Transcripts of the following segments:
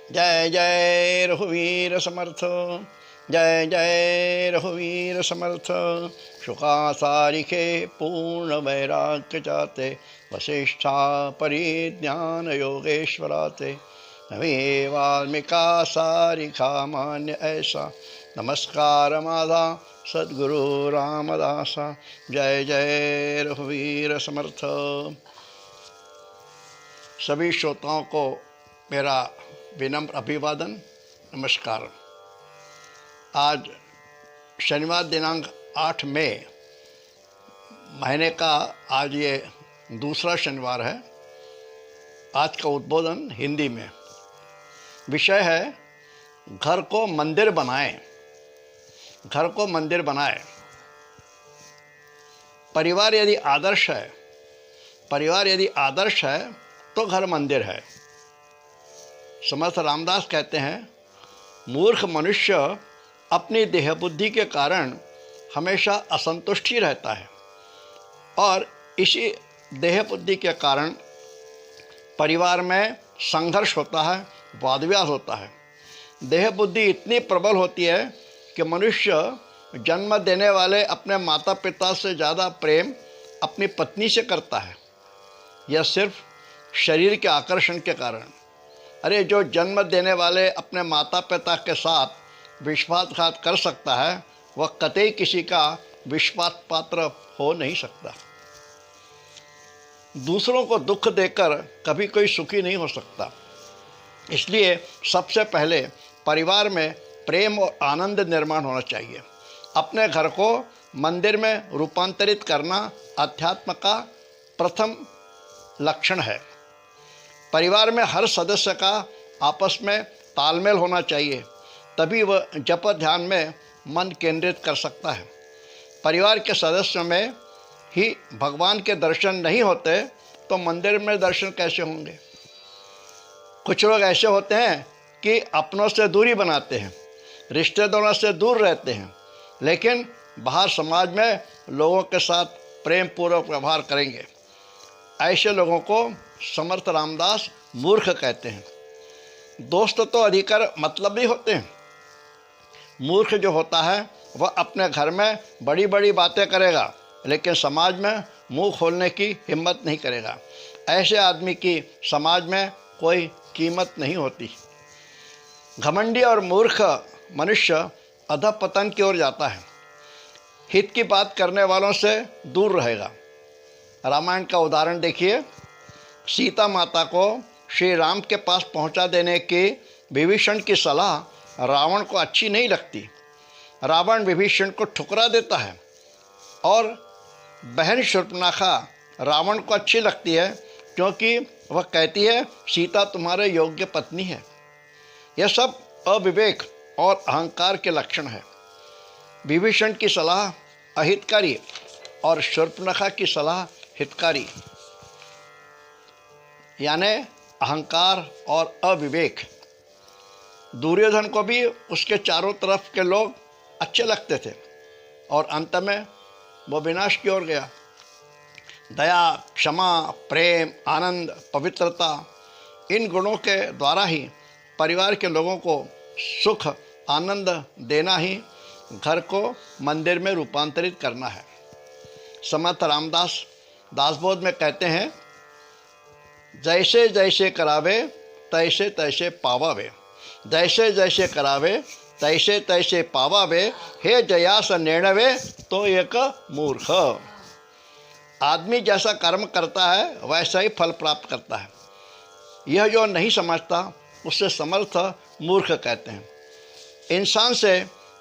जय जय रघुवीर समर्थ, जय जय रघुवीर समर्थ। शुका सारिखे पूर्ण वैराग्य जाते, वशिष्ठा परिज्ञान योगेश्वराते। नवे वाल्मीका सारिखा मान्य ऐसा, नमस्कार माधा सद्गुरु रामदासा। जय जय रघुवीर समर्थ। सभी श्रोताओं को मेरा विनम्र अभिवादन, नमस्कार। आज शनिवार दिनांक 8 मई महीने का आज ये दूसरा शनिवार है। आज का उद्बोधन हिंदी में। विषय है घर को मंदिर बनाएं। घर को मंदिर बनाएं। परिवार यदि आदर्श है तो घर मंदिर है। समर्थ रामदास कहते हैं, मूर्ख मनुष्य अपनी देह बुद्धि के कारण हमेशा असंतुष्ट ही रहता है और इसी देह बुद्धि के कारण परिवार में संघर्ष होता है, वाद विवाद होता है। देह बुद्धि इतनी प्रबल होती है कि मनुष्य जन्म देने वाले अपने माता पिता से ज़्यादा प्रेम अपनी पत्नी से करता है। यह सिर्फ शरीर के आकर्षण के कारण। अरे, जो जन्म देने वाले अपने माता पिता के साथ विश्वासघात कर सकता है, वह कतई किसी का विश्वास पात्र हो नहीं सकता। दूसरों को दुख देकर कभी कोई सुखी नहीं हो सकता। इसलिए सबसे पहले परिवार में प्रेम और आनंद निर्माण होना चाहिए। अपने घर को मंदिर में रूपांतरित करना अध्यात्म का प्रथम लक्षण है। परिवार में हर सदस्य का आपस में तालमेल होना चाहिए, तभी वह जप ध्यान में मन केंद्रित कर सकता है। परिवार के सदस्यों में ही भगवान के दर्शन नहीं होते तो मंदिर में दर्शन कैसे होंगे। कुछ लोग ऐसे होते हैं कि अपनों से दूरी बनाते हैं, रिश्तेदारों से दूर रहते हैं, लेकिन बाहर समाज में लोगों के साथ प्रेम पूर्वक व्यवहार करेंगे। ऐसे लोगों को समर्थ रामदास मूर्ख कहते हैं। दोस्त तो अधिकर मतलबी होते हैं। मूर्ख जो होता है वह अपने घर में बड़ी बड़ी बातें करेगा, लेकिन समाज में मुंह खोलने की हिम्मत नहीं करेगा। ऐसे आदमी की समाज में कोई कीमत नहीं होती। घमंडी और मूर्ख मनुष्य अधपतन की ओर जाता है। हित की बात करने वालों से दूर रहेगा। रामायण का उदाहरण देखिए। सीता माता को श्री राम के पास पहुंचा देने की विभीषण की सलाह रावण को अच्छी नहीं लगती। रावण विभीषण को ठुकरा देता है और बहन शूर्पणखा रावण को अच्छी लगती है, क्योंकि वह कहती है सीता तुम्हारे योग्य पत्नी है। यह सब अविवेक और अहंकार के लक्षण है। विभीषण की सलाह अहितकारी और शूर्पणखा की सलाह हितकारी, यानी अहंकार और अविवेक। दुर्योधन को भी उसके चारों तरफ के लोग अच्छे लगते थे और अंत में वो विनाश की ओर गया। दया, क्षमा, प्रेम, आनंद, पवित्रता, इन गुणों के द्वारा ही परिवार के लोगों को सुख आनंद देना ही घर को मंदिर में रूपांतरित करना है। समर्थ रामदास दासबोध में कहते हैं, जैसे जैसे करावे तैसे तैसे पावावे, जैसे जैसे करावे तैसे तैसे पावावे, हे जयास निर्णवे तो एक मूर्ख। आदमी जैसा कर्म करता है वैसा ही फल प्राप्त करता है। यह जो नहीं समझता उससे समर्थ मूर्ख कहते हैं। इंसान से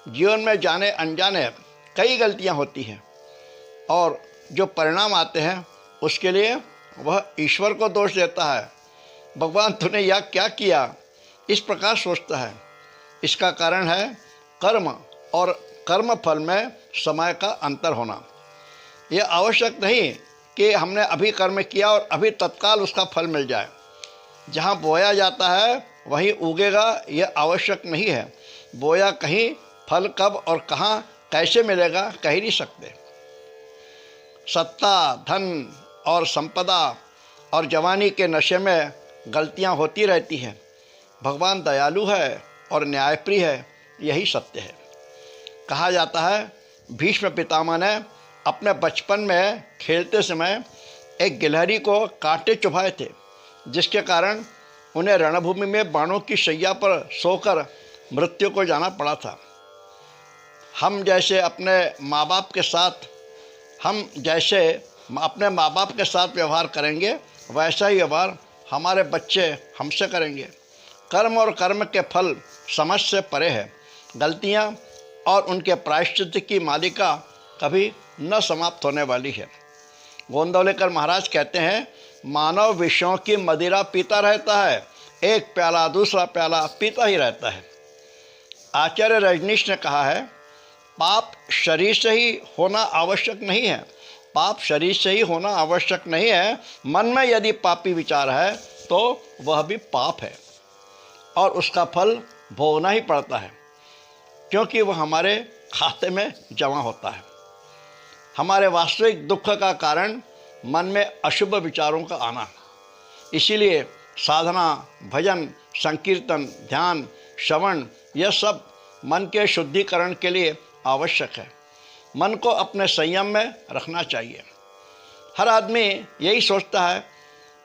जीवन में जाने अनजाने कई गलतियां होती हैं और जो परिणाम आते हैं उसके लिए वह ईश्वर को दोष देता है। भगवान तूने यह क्या किया, इस प्रकार सोचता है। इसका कारण है कर्म और कर्म फल में समय का अंतर होना। यह आवश्यक नहीं कि हमने अभी कर्म किया और अभी तत्काल उसका फल मिल जाए। जहाँ बोया जाता है वहीं उगेगा, यह आवश्यक नहीं है। बोया कहीं, फल कब और कहाँ कैसे मिलेगा कह नहीं सकते। सत्ता, धन और संपदा और जवानी के नशे में गलतियां होती रहती हैं। भगवान दयालु है और न्यायप्रिय है, यही सत्य है। कहा जाता है भीष्म पितामह ने अपने बचपन में खेलते समय एक गिलहरी को कांटे चुभाए थे, जिसके कारण उन्हें रणभूमि में बाणों की शैया पर सोकर मृत्यु को जाना पड़ा था। हम जैसे अपने माँ बाप के साथ व्यवहार करेंगे, वैसा ही व्यवहार हमारे बच्चे हमसे करेंगे। कर्म और कर्म के फल समझ से परे है। गलतियाँ और उनके प्रायश्चित की मालिका कभी न समाप्त होने वाली है। गोंदवलेकर महाराज कहते हैं, मानव विषयों की मदिरा पीता रहता है, एक प्याला दूसरा प्याला पीता ही रहता है। आचार्य रजनीश ने कहा है, पाप शरीर से ही होना आवश्यक नहीं है। पाप शरीर से ही होना आवश्यक नहीं है। मन में यदि पापी विचार है तो वह भी पाप है और उसका फल भोगना ही पड़ता है, क्योंकि वह हमारे खाते में जमा होता है। हमारे वास्तविक दुख का कारण मन में अशुभ विचारों का आना। इसीलिए साधना, भजन, संकीर्तन, ध्यान, श्रवण, यह सब मन के शुद्धिकरण के लिए आवश्यक है। मन को अपने संयम में रखना चाहिए। हर आदमी यही सोचता है,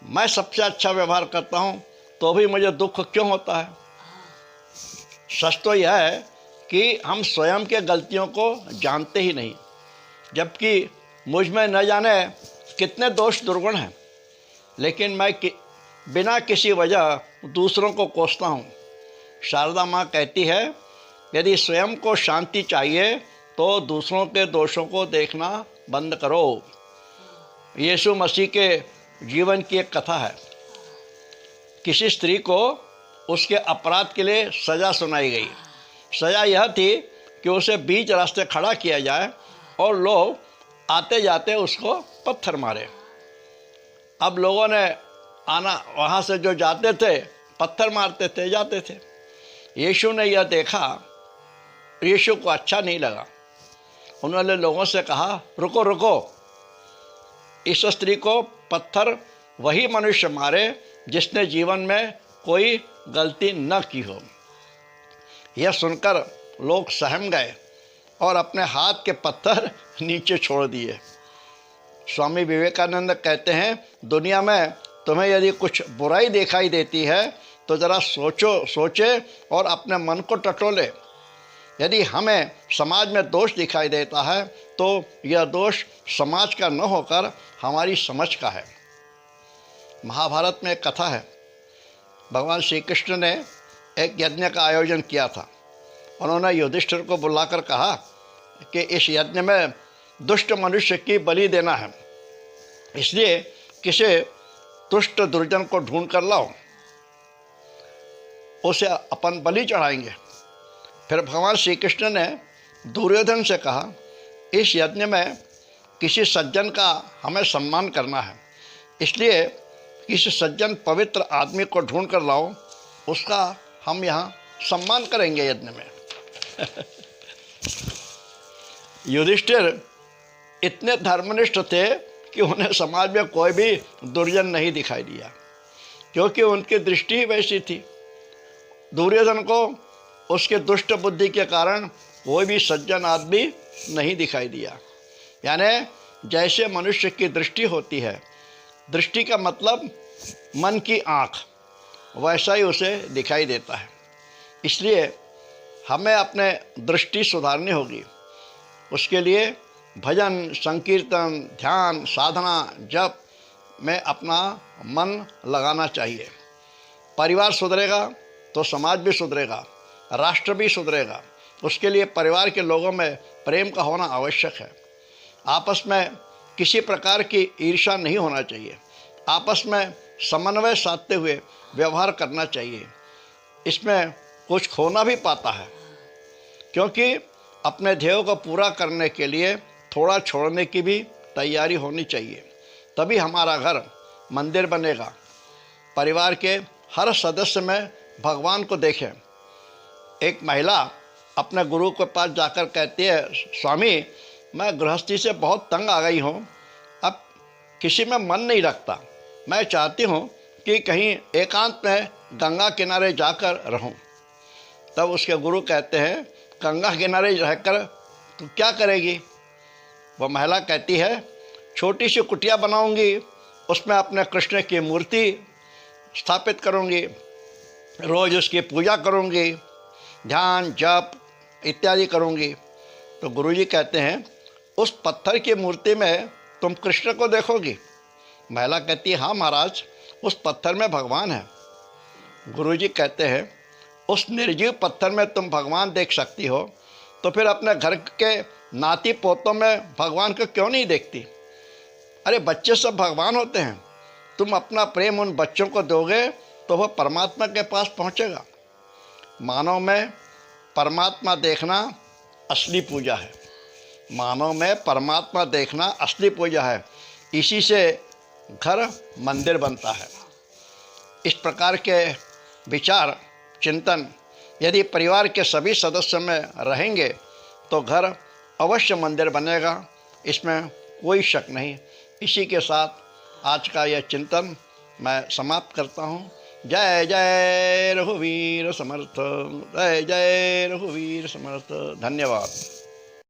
मैं सबसे अच्छा व्यवहार करता हूँ तो भी मुझे दुख क्यों होता है। सच तो यह है कि हम स्वयं के गलतियों को जानते ही नहीं, जबकि मुझ में न जाने कितने दोष दुर्गुण हैं, लेकिन मैं बिना किसी वजह दूसरों को कोसता हूँ। शारदा माँ कहती है, यदि स्वयं को शांति चाहिए तो दूसरों के दोषों को देखना बंद करो। यीशु मसीह के जीवन की एक कथा है। किसी स्त्री को उसके अपराध के लिए सज़ा सुनाई गई। सज़ा यह थी कि उसे बीच रास्ते खड़ा किया जाए और लोग आते जाते उसको पत्थर मारे। अब लोगों ने आना, वहाँ से जो जाते थे पत्थर मारते थे, जाते थे। यीशु ने यह देखा, यीशु को अच्छा नहीं लगा। उन्होंने लोगों से कहा, रुको रुको, इस स्त्री को पत्थर वही मनुष्य मारे जिसने जीवन में कोई गलती न की हो। यह सुनकर लोग सहम गए और अपने हाथ के पत्थर नीचे छोड़ दिए। स्वामी विवेकानंद कहते हैं, दुनिया में तुम्हें यदि कुछ बुराई दिखाई देती है तो ज़रा सोचे और अपने मन को टटोले। यदि हमें समाज में दोष दिखाई देता है तो यह दोष समाज का न होकर हमारी समझ का है। महाभारत में एक कथा है। भगवान श्री कृष्ण ने एक यज्ञ का आयोजन किया था। उन्होंने युधिष्ठिर को बुलाकर कहा कि इस यज्ञ में दुष्ट मनुष्य की बलि देना है, इसलिए किसी दुष्ट दुर्जन को ढूंढ कर लाओ, उसे अपन बलि चढ़ाएंगे। फिर भगवान श्री कृष्ण ने दुर्योधन से कहा, इस यज्ञ में किसी सज्जन का हमें सम्मान करना है, इसलिए किसी सज्जन पवित्र आदमी को ढूंढ कर लाओ, उसका हम यहाँ सम्मान करेंगे यज्ञ में। युधिष्ठिर इतने धर्मनिष्ठ थे कि उन्हें समाज में कोई भी दुर्जन नहीं दिखाई दिया, क्योंकि उनकी दृष्टि ही वैसी थी। दुर्योधन को उसके दुष्ट बुद्धि के कारण कोई भी सज्जन आदमी नहीं दिखाई दिया। यानी जैसे मनुष्य की दृष्टि होती है, दृष्टि का मतलब मन की आँख, वैसा ही उसे दिखाई देता है। इसलिए हमें अपने दृष्टि सुधारनी होगी। उसके लिए भजन, संकीर्तन, ध्यान, साधना, जप में अपना मन लगाना चाहिए। परिवार सुधरेगा तो समाज भी सुधरेगा, राष्ट्र भी सुधरेगा। उसके लिए परिवार के लोगों में प्रेम का होना आवश्यक है। आपस में किसी प्रकार की ईर्ष्या नहीं होना चाहिए। आपस में समन्वय साधते हुए व्यवहार करना चाहिए। इसमें कुछ खोना भी पाता है, क्योंकि अपने ध्येय को पूरा करने के लिए थोड़ा छोड़ने की भी तैयारी होनी चाहिए। तभी हमारा घर मंदिर बनेगा। परिवार के हर सदस्य में भगवान को देखें। एक महिला अपने गुरु के पास जाकर कहती है, स्वामी, मैं गृहस्थी से बहुत तंग आ गई हूँ, अब किसी में मन नहीं रखता। मैं चाहती हूँ कि कहीं एकांत में गंगा किनारे जाकर रहूं। तब उसके गुरु कहते हैं, गंगा किनारे रहकर तू क्या करेगी? वह महिला कहती है, छोटी सी कुटिया बनाऊंगी, उसमें अपने कृष्ण की मूर्ति स्थापित करूंगी, रोज़ उसकी पूजा करूंगी, ध्यान जप इत्यादि करूंगी। तो गुरुजी कहते हैं, उस पत्थर की मूर्ति में तुम कृष्ण को देखोगी? महिला कहती है, हाँ महाराज, उस पत्थर में भगवान है। गुरुजी कहते हैं, उस निर्जीव पत्थर में तुम भगवान देख सकती हो, तो फिर अपने घर के नाती पोतों में भगवान को क्यों नहीं देखती? अरे बच्चे सब भगवान होते हैं, तुम अपना प्रेम उन बच्चों को दोगे तो वह परमात्मा के पास पहुंचेगा। मानव में परमात्मा देखना असली पूजा है। मानव में परमात्मा देखना असली पूजा है। इसी से घर मंदिर बनता है। इस प्रकार के विचार चिंतन यदि परिवार के सभी सदस्यों में रहेंगे तो घर अवश्य मंदिर बनेगा, इसमें कोई शक नहीं। इसी के साथ आज का यह चिंतन मैं समाप्त करता हूँ। जय जय रघुवीर समर्थ, जय जय रघुवीर समर्थ। धन्यवाद।